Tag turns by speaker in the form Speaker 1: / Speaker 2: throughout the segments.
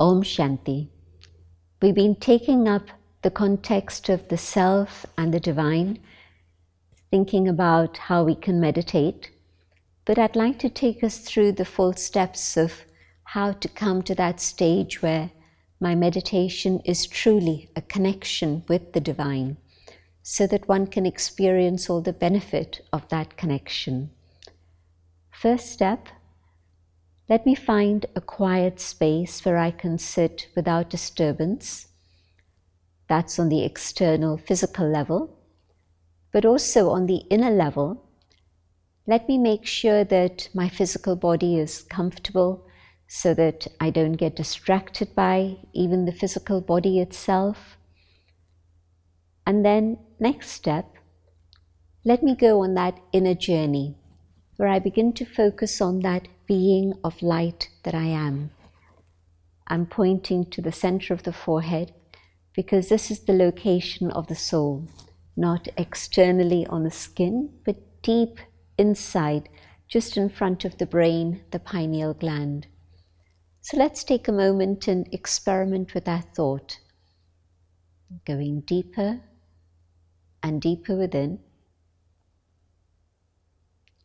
Speaker 1: Om Shanti. We've been taking up the context of the self and the divine, thinking about how we can meditate, but I'd like to take us through the full steps of how to come to that stage where my meditation is truly a connection with the divine, so that one can experience all the benefit of that connection. First step, let me find a quiet space where I can sit without disturbance. That's on the external physical level, but also on the inner level. Let me make sure that my physical body is comfortable so that I don't get distracted by even the physical body itself. And then, next step, let me go on that inner journey where I begin to focus on that being of light that I am. I'm pointing to the center of the forehead because this is the location of the soul, not externally on the skin, but deep inside, just in front of the brain, the pineal gland. So let's take a moment and experiment with that thought, going deeper and deeper within.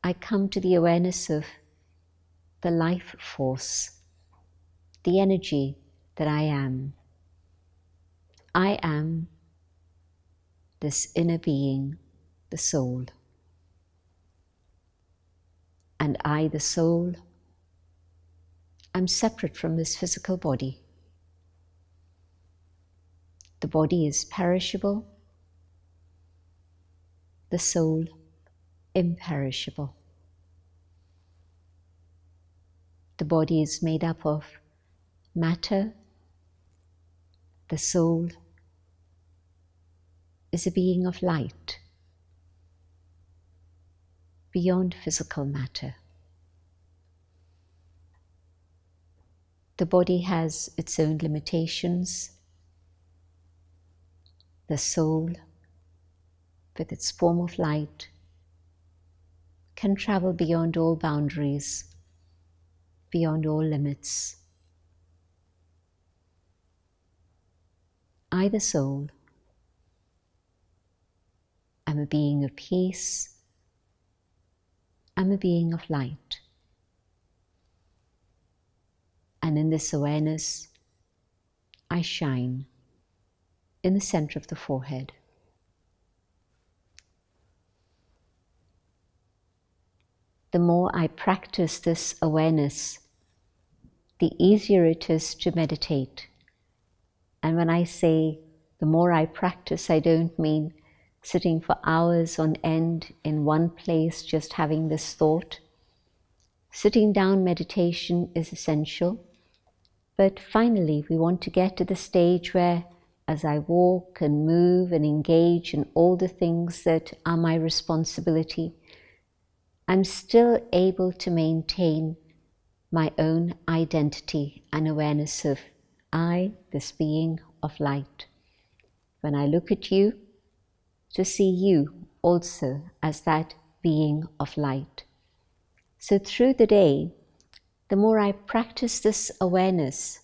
Speaker 1: I come to the awareness of the life force, the energy that I am. I am this inner being, the soul. And I, the soul, am separate from this physical body. The body is perishable, the soul imperishable. The body is made up of matter. The soul is a being of light, beyond physical matter. The body has its own limitations. The soul, with its form of light, can travel beyond all boundaries, beyond all limits. I, the soul, am a being of peace. I'm a being of light. And in this awareness, I shine in the center of the forehead. The more I practice this awareness, the easier it is to meditate. And when I say the more I practice, I don't mean sitting for hours on end in one place just having this thought. Sitting down meditation is essential, but finally we want to get to the stage where, as I walk and move and engage in all the things that are my responsibility, I'm still able to maintain my own identity and awareness of I, this being of light. When I look at you, to see you also as that being of light. So through the day, the more I practice this awareness,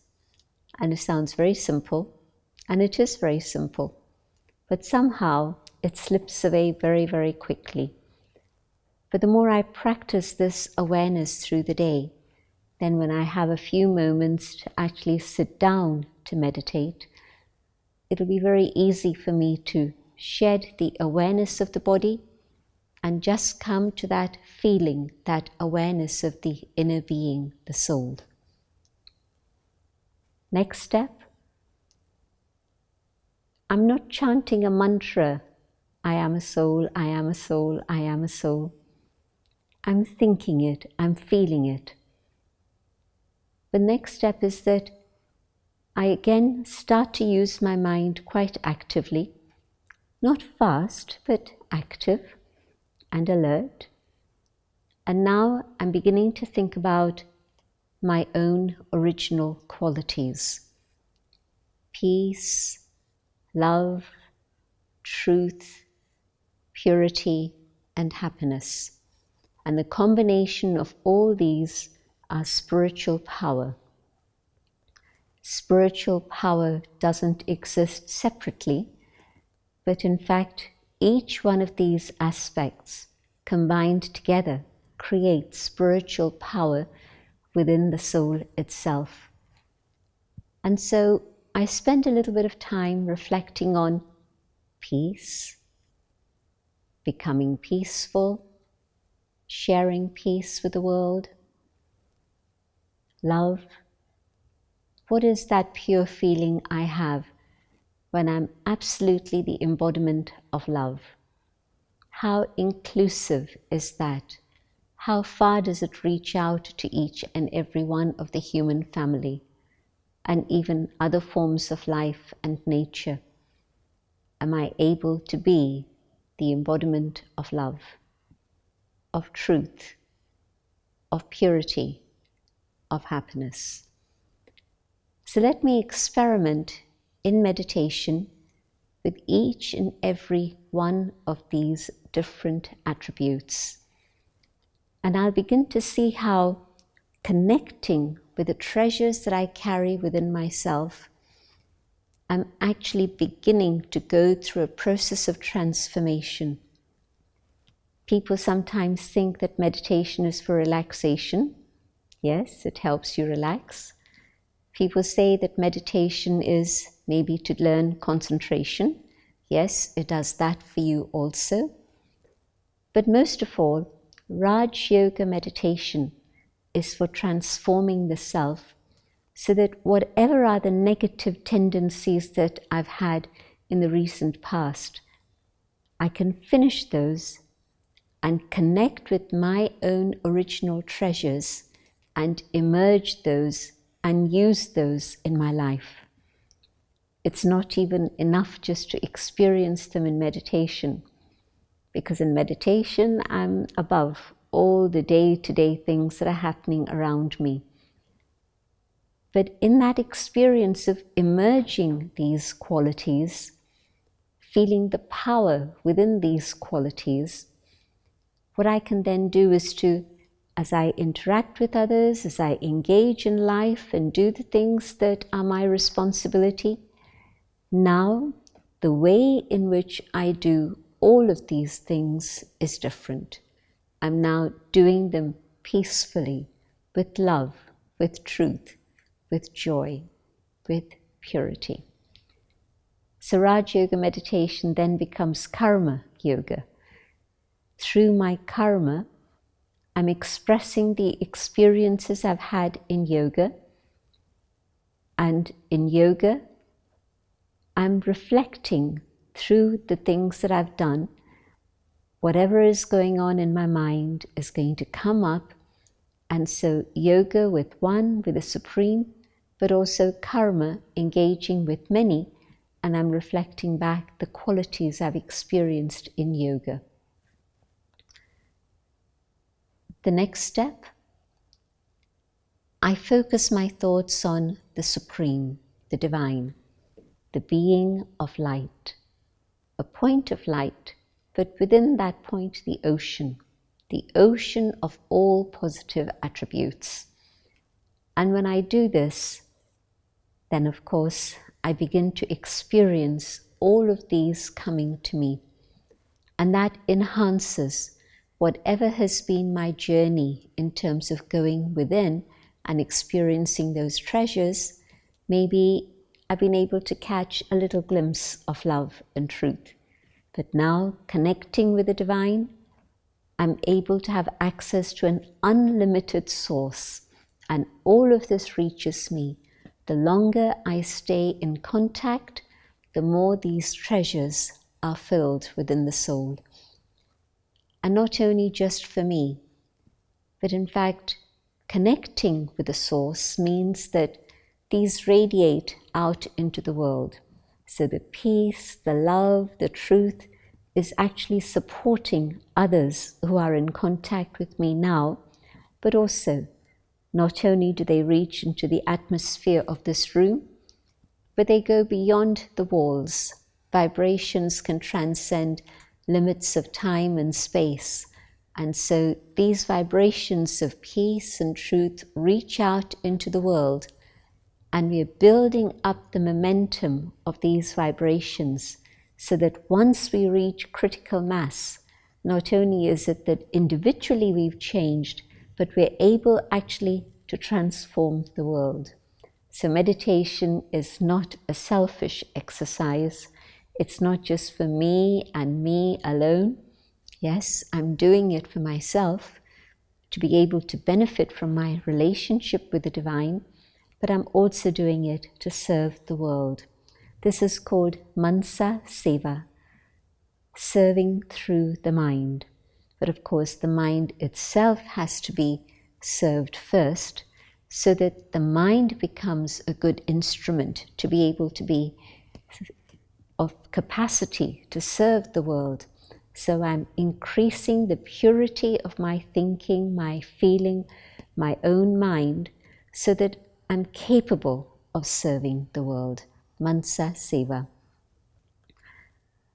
Speaker 1: and it sounds very simple, and it is very simple, but somehow it slips away very, very quickly. But the more I practice this awareness through the day, then when I have a few moments to actually sit down to meditate, it'll be very easy for me to shed the awareness of the body and just come to that feeling, that awareness of the inner being, the soul. Next step, I'm not chanting a mantra, I am a soul, I am a soul, I am a soul. I'm thinking it, I'm feeling it. The next step is that I again start to use my mind quite actively, not fast, but active and alert. And now I'm beginning to think about my own original qualities: peace, love, truth, purity, and happiness. And the combination of all these are spiritual power. spiritual power doesn't exist separately, but in fact, each one of these aspects combined together creates spiritual power within the soul itself. And so I spend a little bit of time reflecting on peace, becoming peaceful, sharing peace with the world, love. What is that pure feeling I have when I'm absolutely the embodiment of love? How inclusive is that? How far does it reach out to each and every one of the human family and even other forms of life and nature? Am I able to be the embodiment of love, of truth, of purity, of happiness? So let me experiment in meditation with each and every one of these different attributes. And I'll begin to see how connecting with the treasures that I carry within myself, I'm actually beginning to go through a process of transformation. People sometimes think that meditation is for relaxation. Yes, it helps you relax. People say that meditation is maybe to learn concentration. Yes, it does that for you also. But most of all, Raj Yoga meditation is for transforming the self so that whatever are the negative tendencies that I've had in the recent past, I can finish those and connect with my own original treasures and emerge those and use those in my life. It's not even enough just to experience them in meditation, because in meditation I'm above all the day-to-day things that are happening around me. But in that experience of emerging these qualities, feeling the power within these qualities, what I can then do is to, as I interact with others, as I engage in life and do the things that are my responsibility, now the way in which I do all of these things is different. I'm now doing them peacefully, with love, with truth, with joy, with purity. So Raj Yoga meditation then becomes karma yoga. Through my karma, I'm expressing the experiences I've had in yoga, and in yoga, I'm reflecting through the things that I've done. Whatever is going on in my mind is going to come up, and so yoga with one, with the Supreme, but also karma, engaging with many, and I'm reflecting back the qualities I've experienced in yoga. The next step, I focus my thoughts on the Supreme, the Divine, the being of light, a point of light, but within that point the ocean of all positive attributes. And when I do this, then of course I begin to experience all of these coming to me. And that enhances whatever has been my journey in terms of going within and experiencing those treasures. Maybe I've been able to catch a little glimpse of love and truth. But now, connecting with the divine, I'm able to have access to an unlimited source. And all of this reaches me. The longer I stay in contact, the more these treasures are filled within the soul. And not only just for me, but in fact, connecting with the source means that these radiate out into the world. So the peace, the love, the truth is actually supporting others who are in contact with me now, but also not only do they reach into the atmosphere of this room, but they go beyond the walls. Vibrations can transcend limits of time and space. And so these vibrations of peace and truth reach out into the world. And we are building up the momentum of these vibrations so that once we reach critical mass, not only is it that individually we've changed, but we're able actually to transform the world. So meditation is not a selfish exercise. It's not just for me and me alone. Yes, I'm doing it for myself to be able to benefit from my relationship with the divine, but I'm also doing it to serve the world. This is called Mansa Seva, serving through the mind. But of course, the mind itself has to be served first, so that the mind becomes a good instrument to be able to be of capacity to serve the world. So I'm increasing the purity of my thinking, my feeling, my own mind, so that I'm capable of serving the world. Mansa Seva.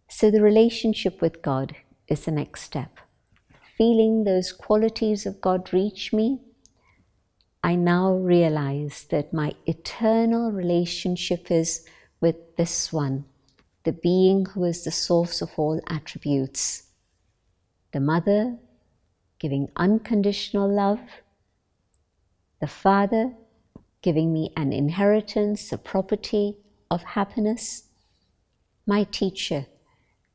Speaker 1: So the relationship with God is the next step. Feeling those qualities of God reach me, I now realize that my eternal relationship is with this one, the being who is the source of all attributes. The mother giving unconditional love, the father giving me an inheritance, a property of happiness, my teacher,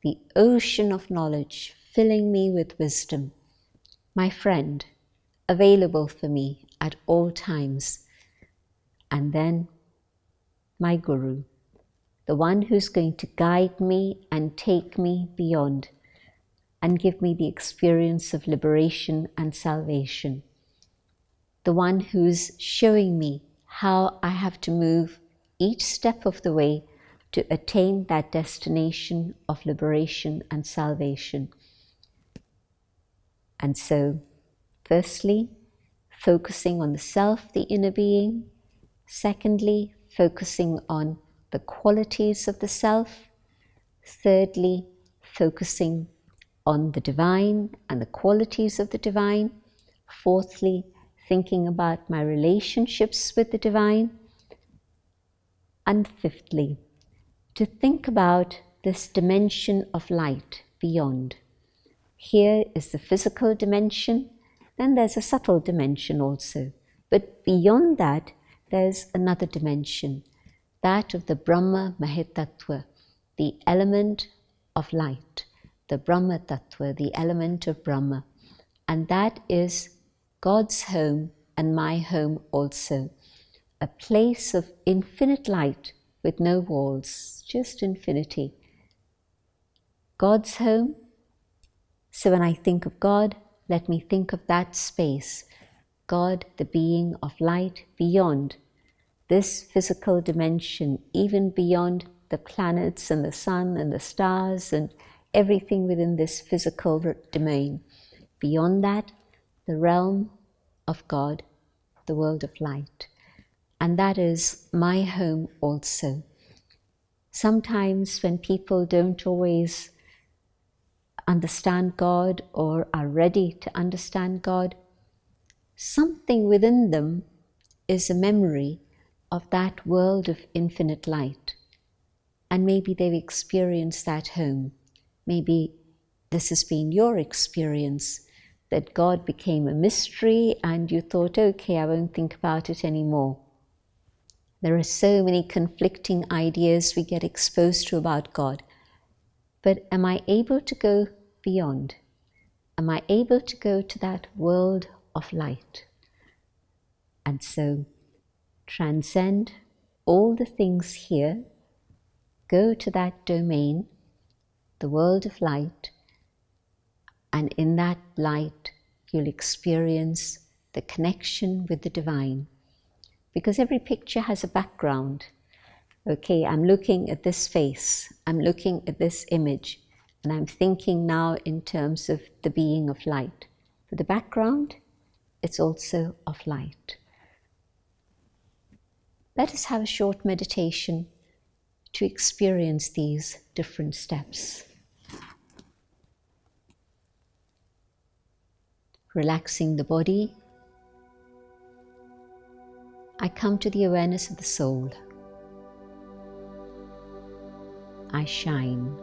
Speaker 1: the ocean of knowledge filling me with wisdom, my friend, available for me at all times, and then my guru, the one who's going to guide me and take me beyond and give me the experience of liberation and salvation, the one who's showing me how I have to move each step of the way to attain that destination of liberation and salvation. And so, firstly, focusing on the self, the inner being. Secondly, focusing on the qualities of the self. Thirdly, focusing on the divine and the qualities of the divine. Fourthly, thinking about my relationships with the divine. And fifthly, to think about this dimension of light beyond. Here is the physical dimension, then there's a subtle dimension also. But beyond that, there's another dimension, that of the Brahma Mahitattva, the element of light, the Brahma Tattva, the element of Brahma. And that is God's home and my home also, a place of infinite light with no walls, just infinity. God's home. So when I think of God, let me think of that space, God, the being of light beyond this physical dimension, even beyond the planets and the sun and the stars and everything within this physical domain. Beyond that, the realm of God, the world of light. And that is my home also. Sometimes when people don't always understand God or are ready to understand God, something within them is a memory of that world of infinite light. And maybe they've experienced that home. Maybe this has been your experience, that God became a mystery and you thought, okay, I won't think about it anymore. There are so many conflicting ideas we get exposed to about God. But am I able to go beyond? Am I able to go to that world of light? And so transcend all the things here, go to that domain, the world of light, and in that light you'll experience the connection with the divine. Because every picture has a background. Okay, I'm looking at this face, I'm looking at this image, and I'm thinking now in terms of the being of light. For the background, it's also of light. Let us have a short meditation to experience these different steps. Relaxing the body I come to the awareness of the soul. I shine.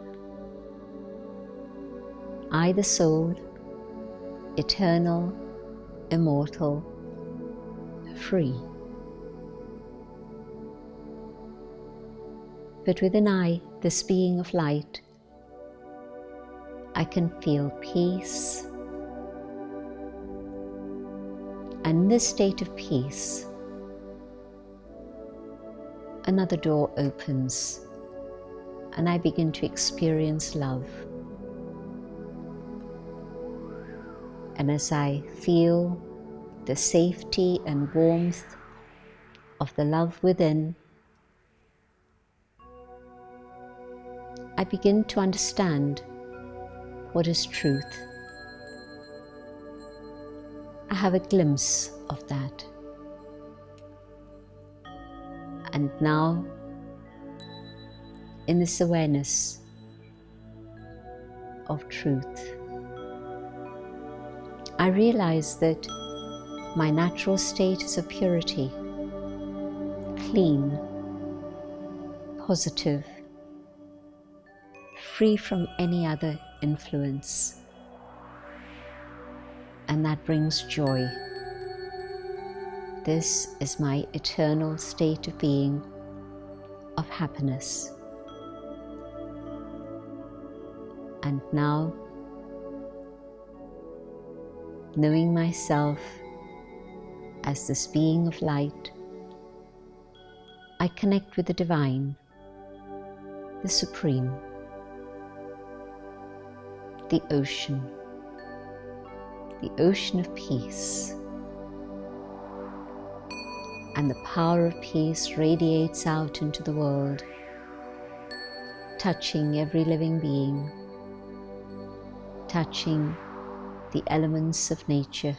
Speaker 1: I, the soul, eternal, immortal, free. But within I, this being of light, I can feel peace. And in this state of peace, another door opens and I begin to experience love. And as I feel the safety and warmth of the love within, I begin to understand what is truth. I have a glimpse of that. And now, in this awareness of truth, I realize that my natural state is of purity, clean, positive, free from any other influence. And that brings joy. This is my eternal state of being, of happiness. And now, knowing myself as this being of light, I connect with the divine, the supreme, the ocean of peace. And the power of peace radiates out into the world, touching every living being, touching the elements of nature.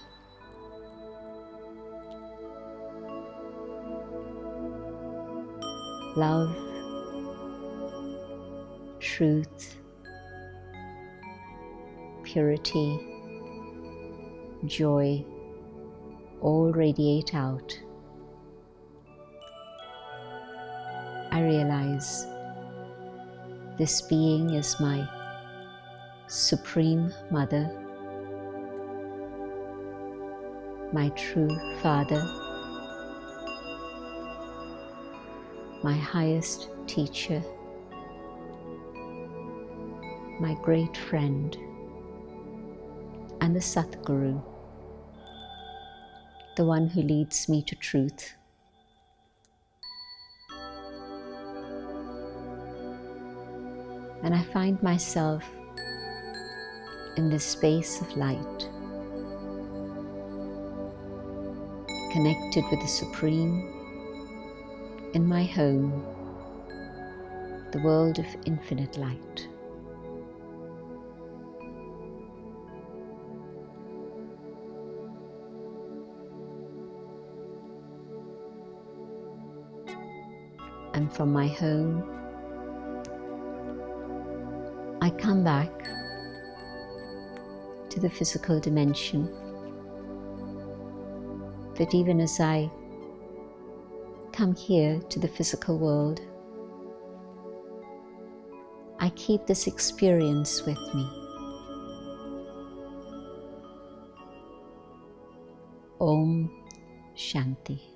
Speaker 1: Love, truth, purity, joy, all radiate out. I realize this being is my Supreme Mother, my true Father, my highest teacher, my great friend, and the Satguru, the one who leads me to truth. And I find myself in this space of light, connected with the Supreme in my home, the world of infinite light. And from my home, I come back to the physical dimension. But even as I come here to the physical world, I keep this experience with me. Om Shanti.